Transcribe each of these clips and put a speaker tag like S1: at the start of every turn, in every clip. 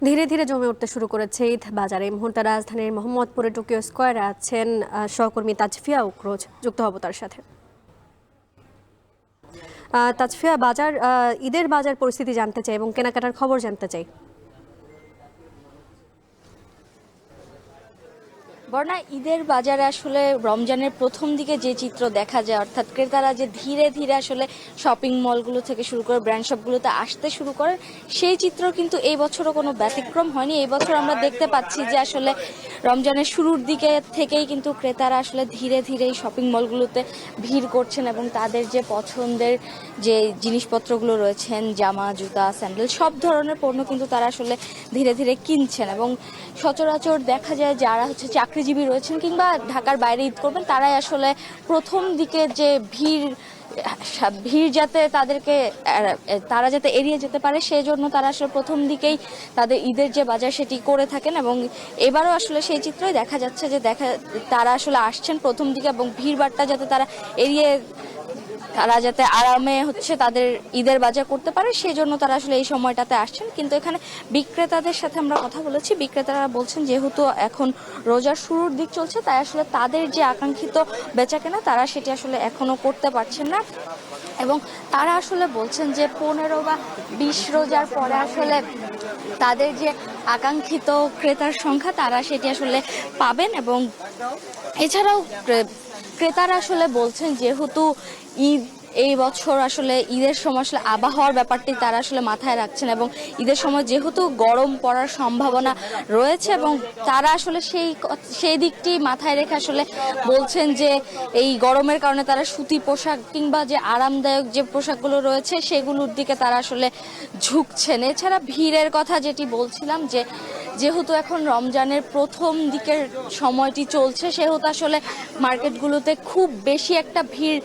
S1: ধীরে ধীরে জমে উঠতে শুরু করেছে ঈদ বাজার। এই মুহূর্তে রাজধানীর মোহাম্মদপুরে টোকিও স্কয়ারে আছেন সহকর্মী তাজফিয়া উক্রোজ, যুক্ত হব তার সাথে। তাজফিয়া, ঈদের বাজার পরিস্থিতি জানতে চাই এবং কেনাকাটার খবর জানতে চাই।
S2: বর্ণা, ঈদের বাজারে আসলে রমজানের প্রথম দিকে যে চিত্র দেখা যায়, অর্থাৎ ক্রেতারা যে ধীরে ধীরে আসলে শপিং মলগুলো থেকে শুরু করে ব্র্যান্ড শপগুলোতে আসতে শুরু করে, সেই চিত্র কিন্তু এই বছরও কোনো ব্যতিক্রম হয়নি। এই বছর আমরা দেখতে পাচ্ছি যে আসলে রমজানের শুরুর দিকে থেকেই কিন্তু ক্রেতারা আসলে ধীরে ধীরে এই শপিং মলগুলোতে ভিড় করছেন এবং তাদের যে পছন্দের যে জিনিসপত্রগুলো রয়েছেন, জামা, জুতা, স্যান্ডেল, সব ধরনের পণ্য কিন্তু তারা আসলে ধীরে ধীরে কিনছেন। এবং সচরাচর দেখা যায় যারা চাকরিজীবী রয়েছেন কিংবা ঢাকার বাইরে ঈদ করবেন, তারাই আসলে প্রথম দিকে যে ভিড় যাতে তারা যাতে এড়িয়ে যেতে পারে, সেই জন্য তারা আসলে প্রথম দিকেই তাদের ঈদের যে বাজার সেটি করে থাকেন। এবং এবারও আসলে সেই চিত্রই দেখা যাচ্ছে যে তারা আসলে আসছেন প্রথম দিকে এবং ভিড়ভাট্টা যাতে তারা যাতে আরামে তাদের ঈদের বাজার করতে পারে, সেই জন্য তারা আসলে এই সময়টাতে আসছেন। কিন্তু এখানে বিক্রেতাদের সাথে আমরা কথা বলেছি, বিক্রেতারা বলছেন যেহেতু এখন রোজার শুরুর দিক চলছে, তাই আসলে তাদের যে আকাঙ্ক্ষিত বেচাকেনা তারা সেটি আসলে এখনো করতে পারছেন না। এবং তারা আসলে বলছেন যে 15 বা 20 রোজার পরে আসলে তাদের যে আকাঙ্ক্ষিত ক্রেতার সংখ্যা তারা সেটি আসলে পাবেন। এবং এছাড়াও ক্রেতারা আসলে বলছেন যেহেতু এই বছর আসলে ঈদের সময় আসলে আবহাওয়ার ব্যাপারটি তারা আসলে মাথায় রাখছেন এবং ঈদের সময় যেহেতু গরম পড়ার সম্ভাবনা রয়েছে এবং তারা আসলে সেই দিকটি মাথায় রেখে আসলে বলছেন যে এই গরমের কারণে তারা সুতি পোশাক কিংবা যে আরামদায়ক যে পোশাকগুলো রয়েছে সেগুলোর দিকে তারা আসলে ঝুঁকছেন। এছাড়া ভিড়ের কথা যেটি বলছিলাম, যেহেতু এখন রমজানের প্রথম দিকের সময়টি চলছে, সেহেতু আসলে মার্কেটগুলোতে খুব বেশি একটা ভিড়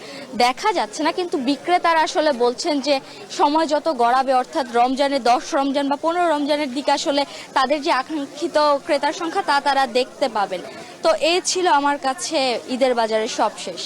S2: দেখা যাচ্ছে না। কিন্তু বিক্রেতারা আসলে বলছেন যে সময় যত গড়াবে, অর্থাৎ রমজানের 10 রমজান বা 15 রমজানের দিকে আসলে তাদের যে আকাঙ্ক্ষিত ক্রেতার সংখ্যা তারা দেখতে পাবেন। তো এই ছিল আমার কাছে ঈদের বাজারের সবশেষ।